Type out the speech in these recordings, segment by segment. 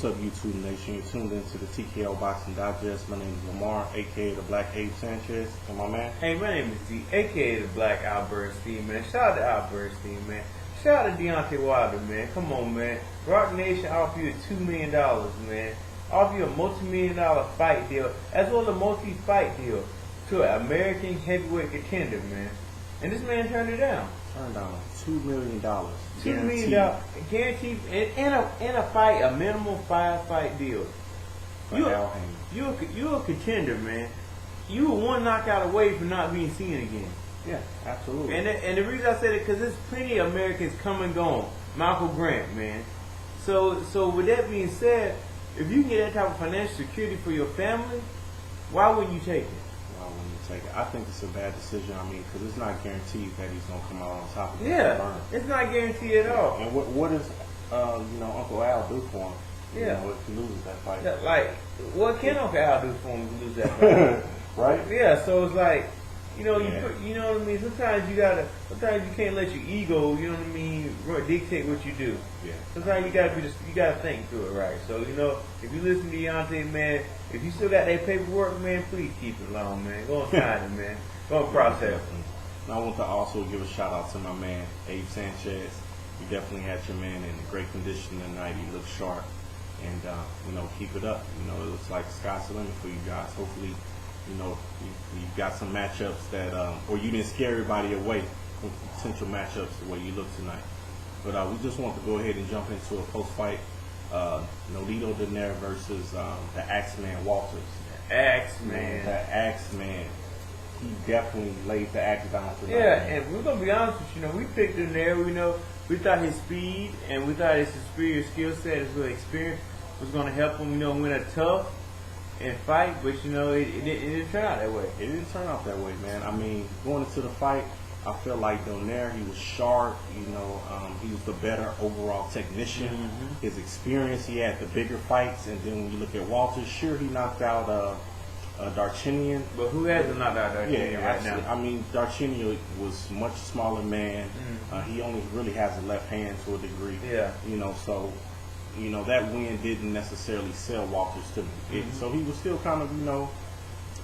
what's up, YouTube Nation? You're tuned into the TKO Boxing Digest. My name is Lamar, aka the Black Abe Sanchez, and my man. Hey, my name is D, aka the Black Albert Steve, man. Shout out to Albert Steve, man. Shout out to Deontay Wilder, man. Come on, man. Rock Nation offer you $2 million, man. Offer you a multi-million-dollar fight deal, as well as a multi-fight deal to an American heavyweight contender, man. And this man turned it down. Turned down $2 million. $2 million guaranteed, and a fight, a minimum 5-fight deal. You're a contender, man. You were one knockout away from not being seen again. Yeah, absolutely. And the reason I said it because there's plenty of Americans come and gone. Michael Grant, man. So with that being said, if you can get that type of financial security for your family, why wouldn't you take it? I think it's a bad decision. I mean, because it's not guaranteed that he's gonna come out on top of it. Yeah, it's not guaranteed at all. And what does Uncle Al do for him? Yeah, if he loses that fight. Yeah, like, what can Uncle Al do for him if he loses that fight? Right? Yeah. So it's like, you know what I mean. Sometimes you can't let your ego, you know what I mean, dictate what you do. Yeah. Sometimes you gotta think through it, right? So if you listen to Deontay, man, if you still got that paperwork, man, please keep it alone, man. Go and sign it, man. Go and process it. And I want to also give a shout out to my man Abe Sanchez. You definitely had your man in great condition tonight. He looked sharp, and keep it up. It looks like the sky's the limit for you guys. Hopefully, you got some matchups that, or you didn't scare everybody away from potential matchups the way you look tonight. But we just want to go ahead and jump into a post-fight Nonito Donaire versus the Axeman Walters. The Axeman. The Axeman. He definitely laid the axe down tonight. Yeah, and we're gonna be honest with you. We picked Donaire. We thought his speed and we thought his superior skill set, his experience was gonna help him, win a tough and fight. But it didn't turn out that way. It didn't turn out that way, man. I mean, going into the fight, I feel like Donaire, he was sharp, he was the better overall technician. Mm-hmm. His experience, he had the bigger fights, and then when you look at Walters, sure, he knocked out Darchinian. But who hasn't knocked out Darchinian right now? I mean, Darchinian was much smaller man. Mm-hmm. He only really has a left hand to a degree. Yeah. So that win didn't necessarily sell Walters to it. Mm-hmm. So he was still kind of,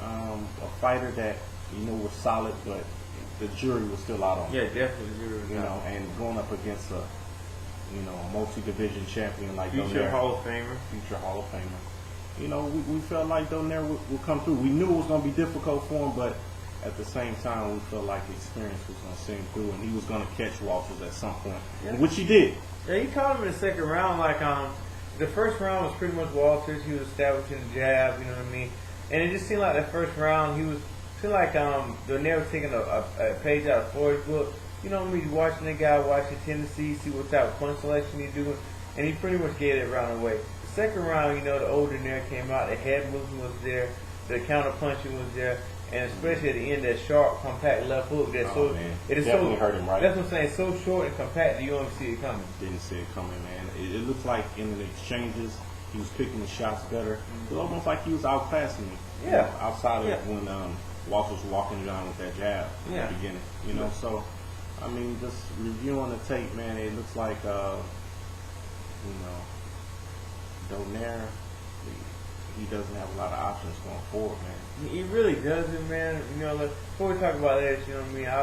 a fighter that, was solid, but the jury was still out on him. Yeah, definitely the jury was out. And going up against a multi-division champion like Future Donaire. Hall of Famer. Future Hall of Famer. We felt like Donaire would come through. We knew it was going to be difficult for him, but at the same time, we felt like the experience was going to see him through, and he was going to catch Walters at some point, which he did. Yeah, he caught him in the second round. The first round was pretty much Walters. He was establishing the jab, you know what I mean? And it just seemed like the first round, Donaire was taking a page out of Floyd's book. You know what I mean? Watching the guy, watching tendencies, see what type of punch selection he's doing, and he pretty much gave that round away. The second round, the old Donaire came out, the head movement was there, the counter punching was there, and especially at the end, that sharp, compact left hook. It is definitely hurt him, right? That's what I'm saying. So short and compact that you don't see it coming. Didn't see it coming, man. It looked like in the exchanges, he was picking the shots better. Mm-hmm. It was almost like he was outclassing me. Yeah. Outside of when Walters was walking down with that jab at the beginning. So, I mean, just reviewing the tape, man, it looks like, Donaire, he doesn't have a lot of options going forward, man. He really doesn't, man. Before we talk about that, I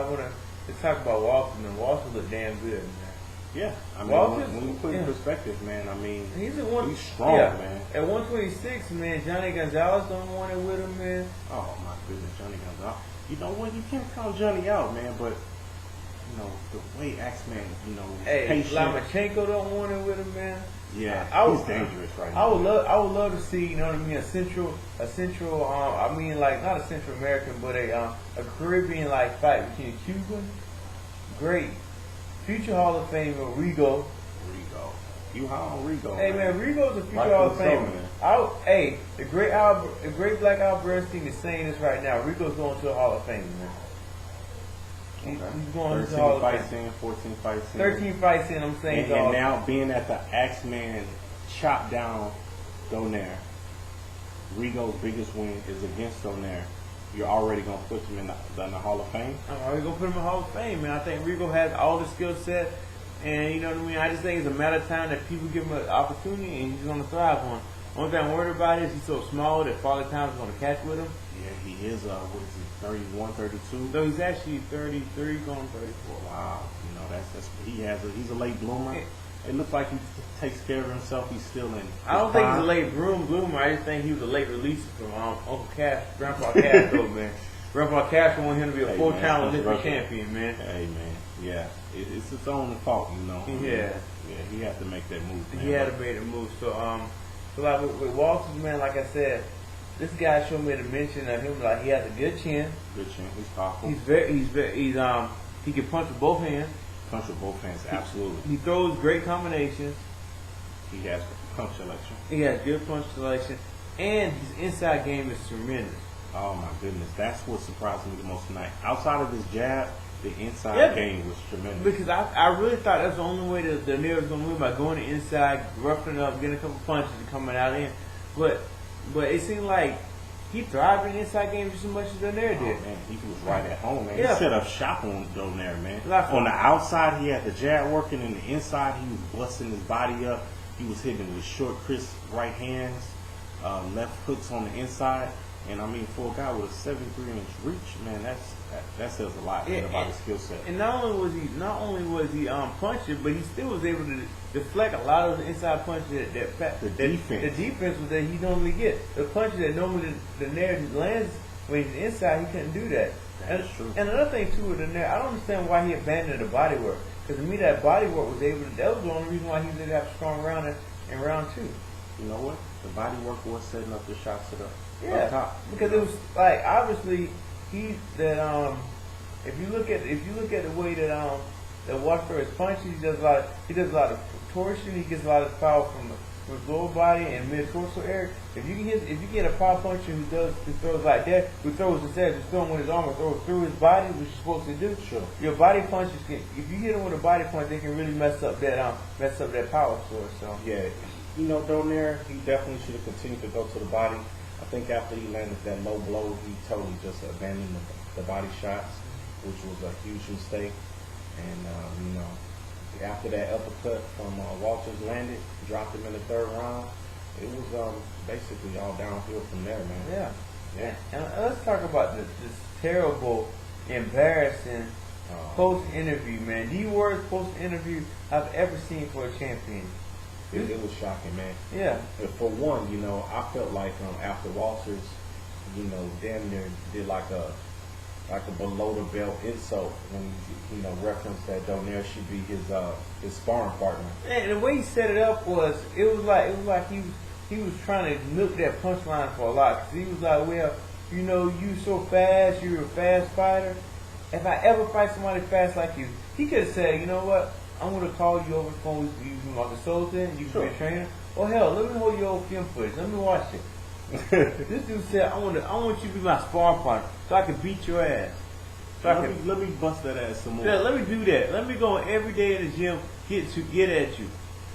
want to talk about Walters, and Walters look damn good, man. Yeah, I mean, Walters, when you put in perspective, man, I mean, he's strong, man. At 126, man, Johnny Gonzalez don't want it with him, man. Oh, my goodness, Johnny Gonzalez. You know what? You can't count Johnny out, man, but, the way Axeman, patient. Lomachenko don't want it with him, man. Yeah, he's dangerous right now. I would love to see, a central, not a Central American, but a Caribbean fight between a Cuban, great, future Hall of Famer Rigo. You high on Rigo? Hey man, Rigo's a future Hall of Famer. The great Black Albert Steve is saying this right now. Rigo's going to a Hall of Fame, man. Okay. He's going 13 to Hall of fights Fame. in, 14 fights in. 13 fights in, I'm saying. And now being at the Axeman chopped down Donaire, Rigo's biggest win is against Donaire. You're already going to put him in the Hall of Fame? I'm already going to put him in the Hall of Fame, man. I think Rigo has all the skill set And you know what I mean? I just think it's a matter of time that people give him an opportunity and he's going to thrive on it. Only thing I'm worried about is he's so small that Father Time is going to catch with him. Yeah, he is, what is he, 31, 32? So he's actually 33, going 34. Wow. You know, he's a late bloomer. It looks like he takes care of himself. He's still in. I don't think he's a late bloomer. I just think he was a late releaser from Uncle Cash, Grandpa Cash, though, man. Grandpa Cash wanted him to be a full-time Olympic champion, man. Hey, man. Yeah. It's his own fault, you know. Yeah. Yeah, he had to make that move, man. He had to make the move. So like with Walters, man, like I said, this guy showed me the mention of him. Like, he has a good chin. Good chin. He's powerful. He can punch with both hands. Punch with both hands, absolutely. He throws great combinations. He has punch selection. He has good punch selection, and his inside game is tremendous. Oh my goodness, that's what surprised me the most tonight. Outside of his jab, the inside game was tremendous. Because I really thought that's the only way that Donaire was going to win, by going to inside, roughing it up, getting a couple punches, and coming out in. But it seemed like he thrived in the inside game just as much as Donaire did. Oh, man, he was right at home, man. Yeah. He set up shop on Donaire, man. Like, on the outside, he had the jab working, and the inside, he was busting his body up. He was hitting with short, crisp right hands, left hooks on the inside. And I mean, for a guy with a 73-inch reach, man, that says a lot about his skill set. And not only was he punching, but he still was able to deflect a lot of the inside punches the defense that he normally get. The punches that normally Donaire lands when he's inside, he couldn't do that. That's true. And another thing too with Donaire, I don't understand why he abandoned the body work. Because to me, that body work was able to. That was the only reason why he was able to have a strong round in round 2. You know what? The body work was setting up the shots up top. Because it was like, obviously if you look at the way that Watford is punching, he does a lot of torsion. He gets a lot of power from his lower body and mid torso area. If you get a power puncher who throws like that, who throws instead of just throwing with his arm or throws through his body, which you're supposed to do. Sure. Your body punches if you hit him with a body punch, they can really mess up that power source. So yeah, you know, Donaire, he definitely should have continued to go to the body. I think after he landed that low blow, he totally just abandoned the body shots, which was a huge mistake. And you know, after that uppercut from Walters landed, dropped him in the 3rd round. It was basically all downhill from there, man. Yeah. And let's talk about this terrible, embarrassing post-interview, man. The worst post-interview I've ever seen for a champion. It was shocking, man. Yeah. For one, you know, I felt like after Walters, you know, damn near did like a below the belt insult when you know referenced that Donaire should be his sparring partner. And the way he set it up was like he was trying to milk that punchline for a lot. Cause he was like, well, you know, you so fast, you're a fast fighter. If I ever fight somebody fast like you, he could have said, you know what? I'm going to call you over the phone. You can be my consultant. You can be a trainer. Oh, hell, let me hold your old film footage. Let me watch it. This dude said, I want you to be my sparring partner so I can beat your ass. Let me bust that ass some more. Yeah, let me do that. Let me go every day in the gym, get at you.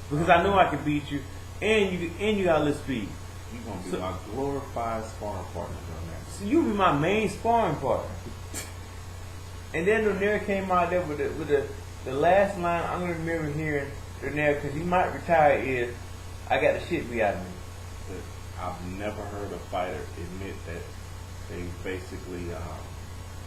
Because I know I can beat you. And you got a little speed. You're going to be my glorified sparring partner, Donaire. So you be my main sparring partner. And then Donaire came out there with the last line I'm going to remember hearing Donaire, because he might retire, is, I got the shit beat out of me. But I've never heard a fighter admit that they basically,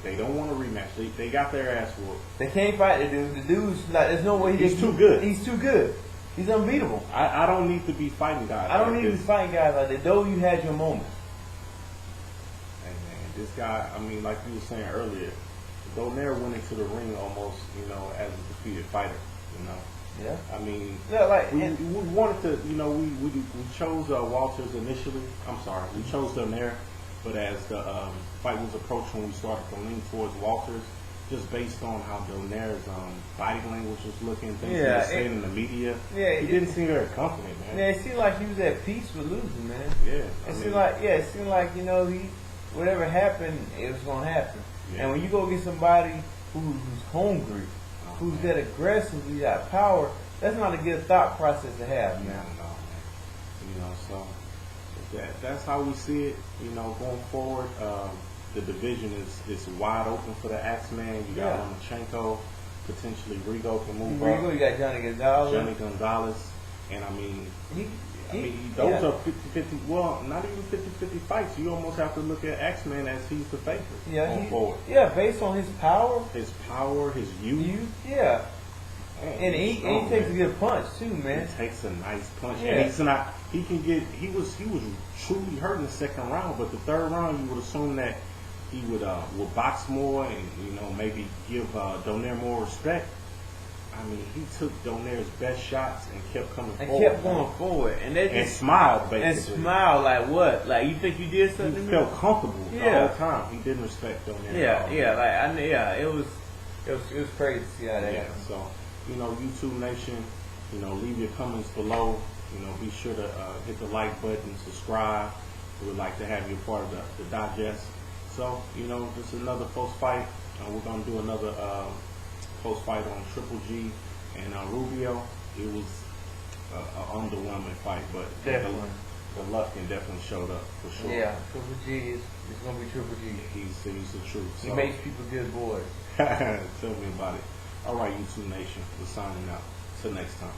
they don't want to rematch. They got their ass whooped. They can't fight the dude. The dude's like, there's no way he's too good. He's too good. He's unbeatable. I don't need to be fighting guys. I don't need to be fighting guys like that. Though you had your moments. Hey man, this guy, I mean, like you were saying earlier, Donaire went into the ring almost, you know, as a defeated fighter, you know. Yeah. I mean, yeah, like, we wanted to, you know, we chose Walters initially. I'm sorry, we chose Donaire, but as the fight was approaching, we started to lean towards Walters, just based on how Donaire's body language was looking, things he was saying in the media. Yeah, he didn't seem very confident, man. Yeah, it seemed like he was at peace with losing, man. Yeah. It seemed like, you know, whatever happened, it was gonna happen. Yeah. And when you go get somebody who's hungry, who's that aggressive, who's got power, that's not a good thought process to have, man. No, man. You know, so that's how we see it. You know, going forward, the division is wide open for the Axeman. You got Lomachenko, potentially Rigo can move Rigo, up. you got Johnny Gonzalez. Johnny Gonzalez, and I mean, those yeah. are 50-50. Well, not even 50-50 fights. You almost have to look at X-Men as he's the favorite going forward. Yeah, based on his power, his youth. Yeah. Man, And he takes a good punch too, man. He takes a nice punch, Yeah. and he's not. He can get. He was truly hurt in the second round, but the third round, you would assume that he would box more and maybe give Donaire more respect. I mean, he took Donaire's best shots and kept coming forward. And kept going forward, and smiled basically. And smiled like what? Like you think you did something? He to me? felt comfortable the whole time. He didn't respect Donaire. It was crazy to see how that happened. So YouTube Nation, leave your comments below. Be sure to hit the like button, subscribe. We would like to have you part of the digest. So, this is another post fight. We're gonna do another post fight on Triple G and Rubio. It was an underwhelming fight, but definitely the Lufkin definitely showed up for sure. Yeah, Triple G is gonna be Triple G. He's the truth. He makes people good boys. Tell me about it. All right, YouTube Nation, we're signing out. Till next time.